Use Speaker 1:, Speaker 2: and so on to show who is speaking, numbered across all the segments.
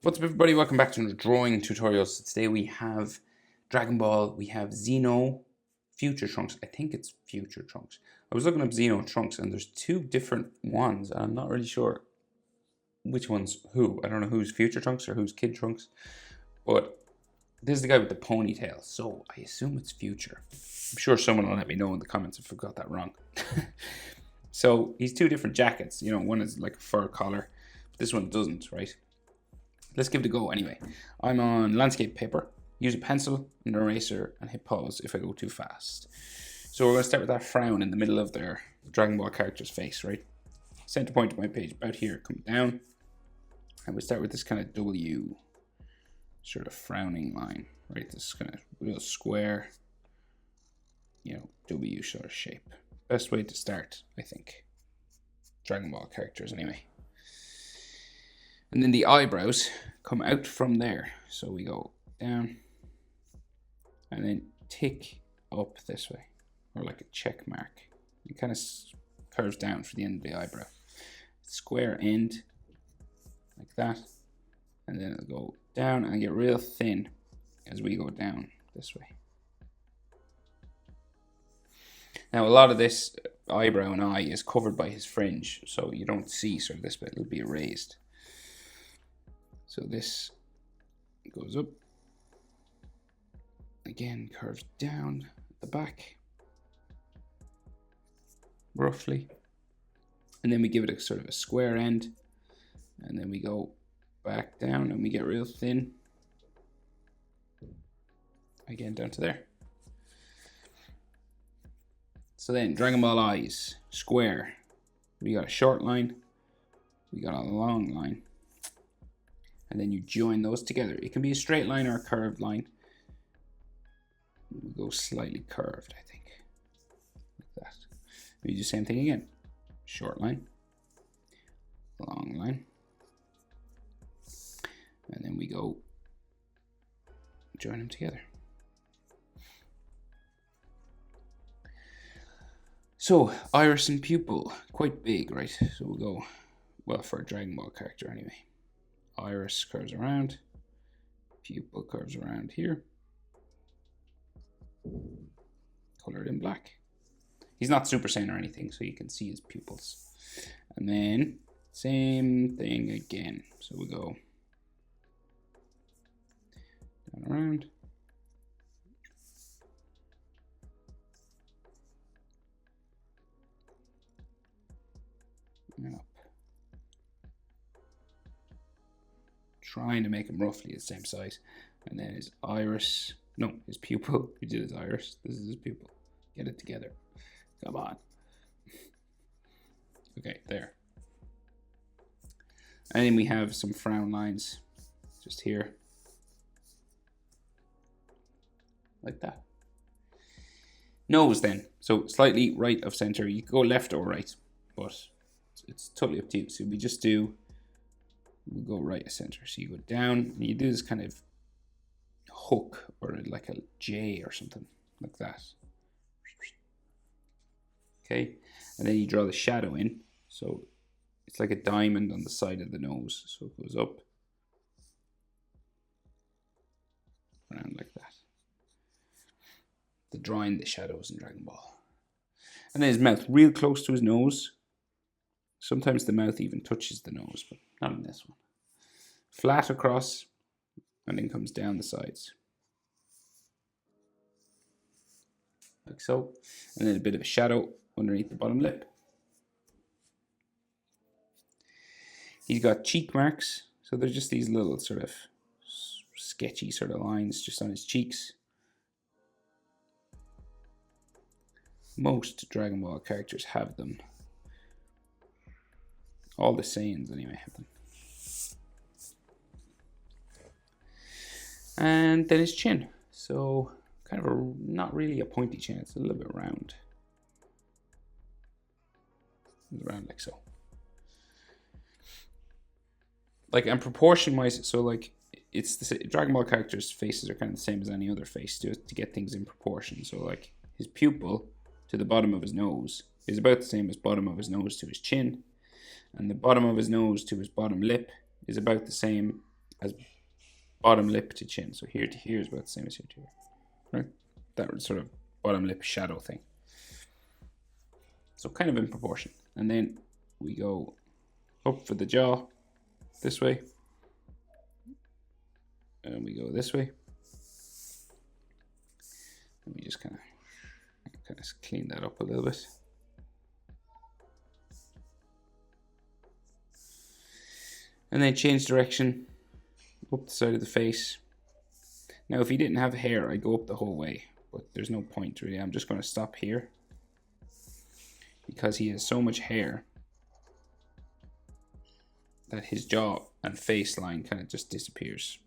Speaker 1: What's up, everybody? Welcome back to another drawing tutorial. So today we have Dragon Ball, we have Xeno, Future Trunks. I think it's Future Trunks. I was looking up Xeno Trunks and there's two different ones. And I'm not really sure which one's who. I don't know who's Future Trunks or who's Kid Trunks. But this is the guy with the ponytail, so I assume it's Future. I'm sure someone will let me know in the comments if I got that wrong. So he's two different jackets. You know, one is like a fur collar, but this one doesn't, right? Let's give it a go anyway. I'm on landscape paper. Use a pencil, an eraser, and hit pause if I go too fast. So we're going to start with that frown in the middle of their Dragon Ball character's face, right? Center point of my page, about here, come down. And we start with this kind of W, sort of frowning line, right? This kind of real square, you know, W sort of shape. Best way to start, I think. Dragon Ball characters anyway. And then the eyebrows come out from there. So we go down and then tick up this way, or like a check mark. It kind of curves down for the end of the eyebrow. Square end, like that. And then it'll go down and get real thin as we go down this way. Now a lot of this eyebrow and eye is covered by his fringe, so you don't see sort of this bit, it'll be erased. So this goes up, again curves down at the back, roughly, and then we give it a sort of a square end, and then we go back down and we get real thin, again down to there. So then Dragon Ball eyes, square, we got a short line, we got a long line. And then you join those together. It can be a straight line or a curved line. We'll go slightly curved, I think. Like that. We do the same thing again. Short line. Long line. And then we go join them together. So, iris and pupil. Quite big, right? So we'll go, well, for a Dragon Ball character anyway. Iris curves around, pupil curves around here, colored in black. He's not Super Saiyan or anything, so you can see his pupils. And then same thing again. So we go down around, and up. Trying to make him roughly the same size. And then his iris, no, his pupil. We did his iris. This is his pupil. Get it together. Come on. Okay, there. And then we have some frown lines just here. Like that. Nose then. So slightly right of center. You can go left or right, but it's totally up to you. So we just do, we'll go right of center. So you go down and you do this kind of hook or like a J or something like that. Okay, and then you draw the shadow in. So it's like a diamond on the side of the nose. So it goes up, around like that. The drawing the shadows in Dragon Ball. And then his mouth, real close to his nose. Sometimes the mouth even touches the nose, but not in this one. Flat across, and then comes down the sides. Like so. And then a bit of a shadow underneath the bottom lip. He's got cheek marks, so there's just these little sort of sketchy sort of lines just on his cheeks. Most Dragon Ball characters have them. All the Saiyans anyway have them. And then his chin. So kind of a, not really a pointy chin, it's a little bit round. Around like so. Like, and proportion wise, so like it's the Dragon Ball characters' faces are kind of the same as any other face to get things in proportion. So like his pupil to the bottom of his nose is about the same as bottom of his nose to his chin. And the bottom of his nose to his bottom lip is about the same as bottom lip to chin. So here to here is about the same as here to here. Right? That sort of bottom lip shadow thing. So kind of in proportion. And then we go up for the jaw this way. And we go this way. And we just kind of clean that up a little bit. And then change direction up the side of the face. Now, if he didn't have hair, I'd go up the whole way, but there's no point really. I'm just going to stop here because he has so much hair that his jaw and face line kind of just disappears.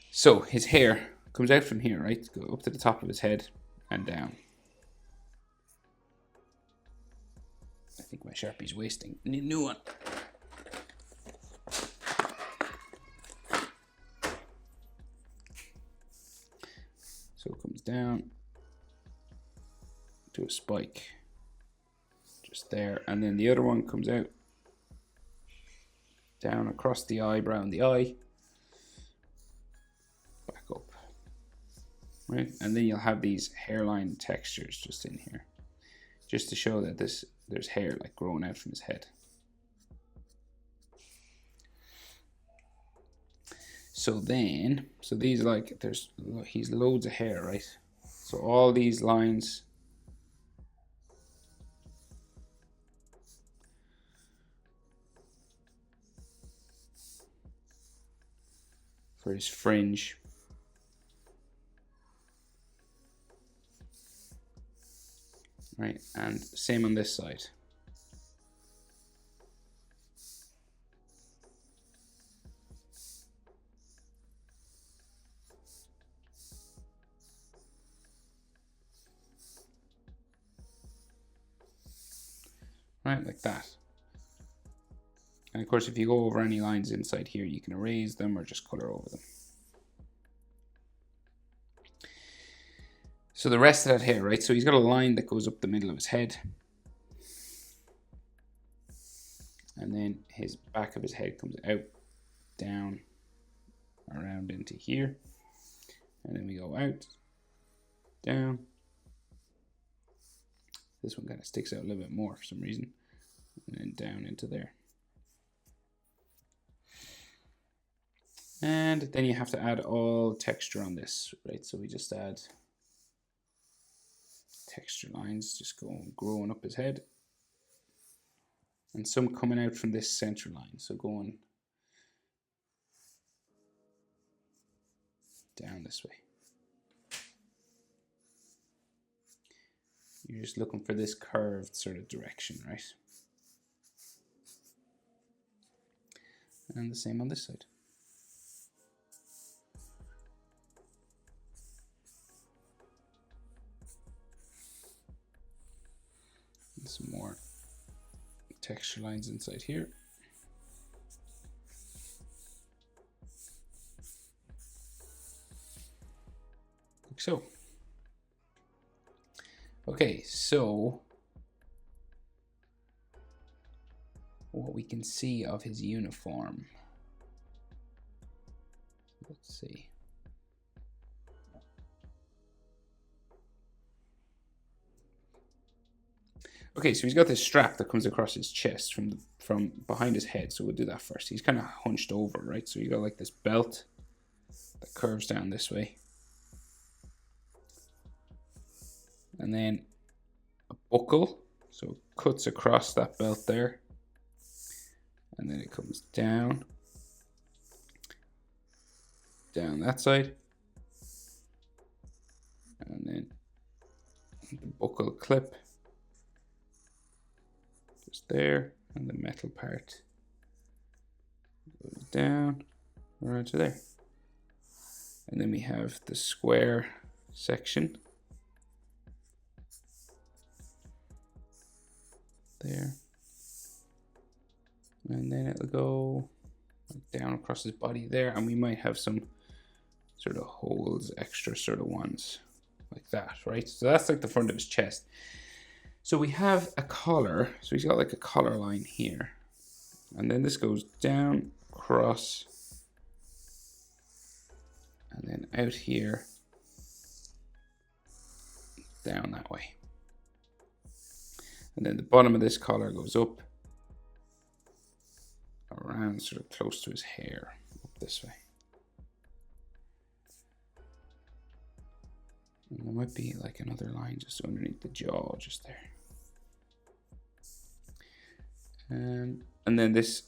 Speaker 1: So his hair comes out from here, right? Go up to the top of his head and down. I think my Sharpie's wasting. I need a new one. So it comes down to a spike just there, and then the other one comes out down across the eyebrow and the eye, back up, right? And then you'll have these hairline textures just in here, just to show that there's hair like growing out from his head. So these like he's loads of hair, right? So all these lines for his fringe. Right, and same on this side. Right, like that. And of course, if you go over any lines inside here, you can erase them or just color over them. So the rest of that hair, right? So he's got a line that goes up the middle of his head. And then his back of his head comes out, down, around into here. And then we go out, down. This one kind of sticks out a little bit more for some reason. And then down into there. And then you have to add all texture on this, right? So we just add texture lines, just growing up his head. And some coming out from this center line. So going down this way. You're just looking for this curved sort of direction, right? And the same on this side. And some more texture lines inside here. Like so. Okay, so what we can see of his uniform. Let's see. Okay, so he's got this strap that comes across his chest from behind his head. So we'll do that first. He's kind of hunched over, right? So you got like this belt that curves down this way. And then a buckle. So it cuts across that belt there. And then it comes down that side. And then the buckle clip. Just there, and the metal part goes down around to there. And then we have the square section there. And then it'll go down across his body there, and we might have some sort of holes, extra sort of ones like that, right? So that's like the front of his chest. So we have a collar. So he's got like a collar line here. And then this goes down, across, and then out here, down that way. And then the bottom of this collar goes up, around sort of close to his hair, up this way. And there might be like another line just underneath the jaw, just there. And then this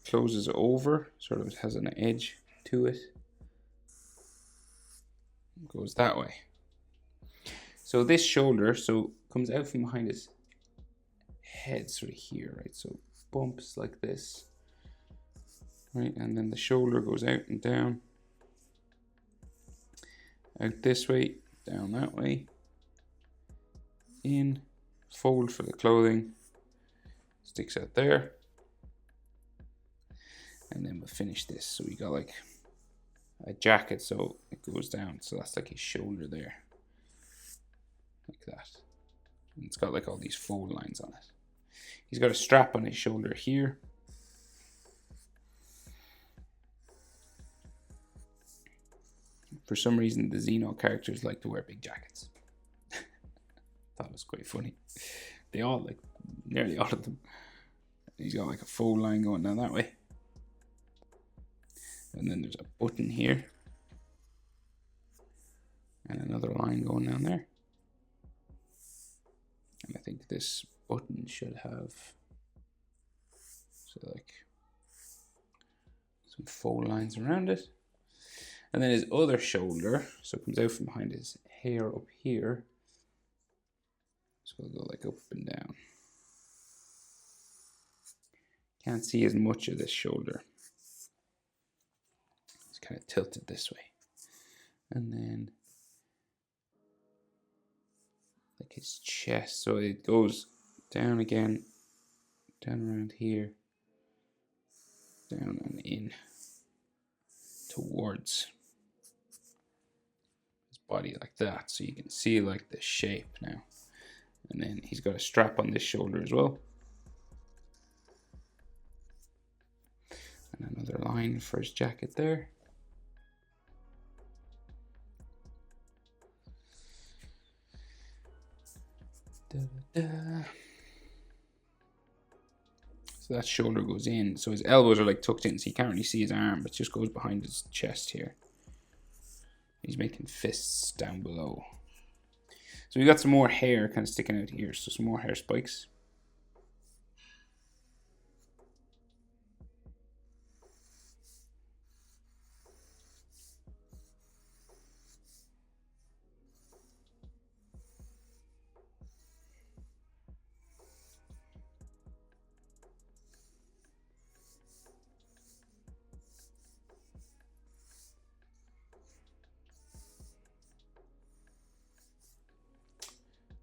Speaker 1: closes over, sort of it has an edge to it. It goes that way. So this shoulder, comes out from behind his head, sort of here, right? So bumps like this, right? And then the shoulder goes out and down, out this way, down that way, in, fold for the clothing, sticks out there, and then we'll finish this. So we got like a jacket, so it goes down, so that's like his shoulder there, like that. And it's got like all these fold lines on it. He's got a strap on his shoulder here. For some reason, the Xeno characters like to wear big jackets. Thought it was quite funny. They all, like, nearly all of them. He's got like a fold line going down that way. And then there's a button here. And another line going down there. And I think this button should have, so like, some fold lines around it. And then his other shoulder, so it comes out from behind his hair up here. So it'll go like up and down. Can't see as much of this shoulder. It's kind of tilted this way. And then like his chest, so it goes down again, down around here, down and in towards his body like that, so you can see like the shape now. And then he's got a strap on this shoulder as well, and another line for his jacket there. Da, da, da. So that shoulder goes in, so his elbows are like tucked in, so you can't really see his arm, but it just goes behind his chest here. He's making fists down below. So we got some more hair kind of sticking out here, so some more hair spikes.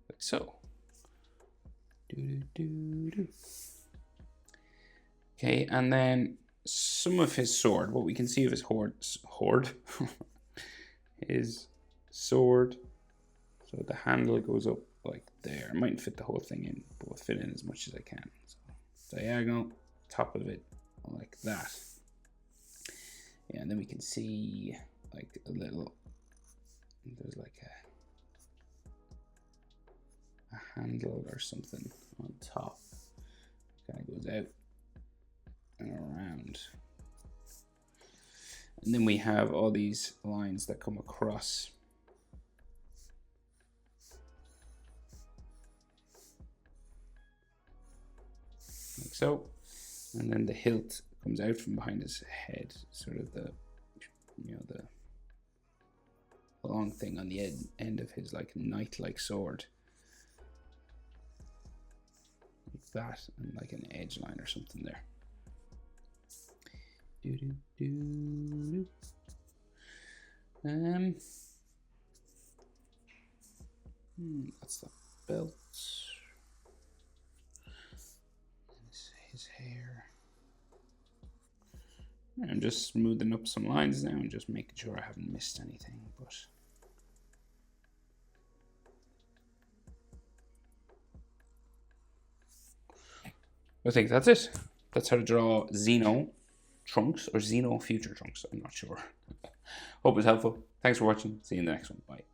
Speaker 1: Like so. Okay, and then some of his sword, what we can see of his his sword. So the handle goes up like there. I mightn't fit the whole thing in, but we'll fit in as much as I can. So diagonal, top of it, like that. Yeah, and then we can see like a little, there's like a handle or something on top. Kind of goes out and around. And then we have all these lines that come across. Like so. And then the hilt comes out from behind his head, sort of the, you know, the long thing on the end of his like knight-like sword. Like that, and like an edge line or something there. That's the belt. His hair. I'm just smoothing up some lines now and just making sure I haven't missed anything, but I think that's it. That's how to draw Xeno Trunks or Xeno Future Trunks. I'm not sure. Hope it's helpful. Thanks for watching. See you in the next one. Bye.